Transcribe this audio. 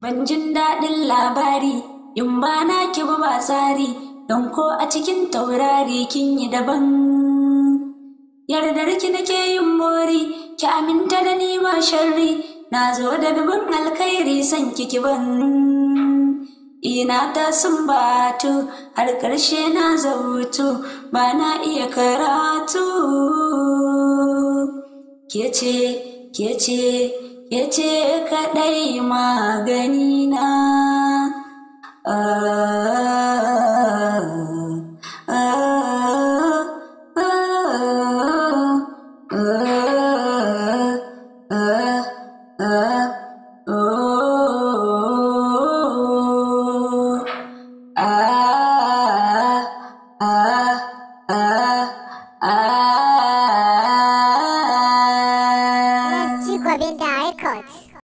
Ban jin daɗin labari in ba na ki ba tsari, don ko a cikin taurari kin yi daban. Yardar ki nake yin mori, ki aminta da ni ba sharri, na zo da dubin alkhairi san ki ban. Ina ta sumbatu har ƙarshe na zautu, ba na iya karatu. Ke ce kaɗai maganina.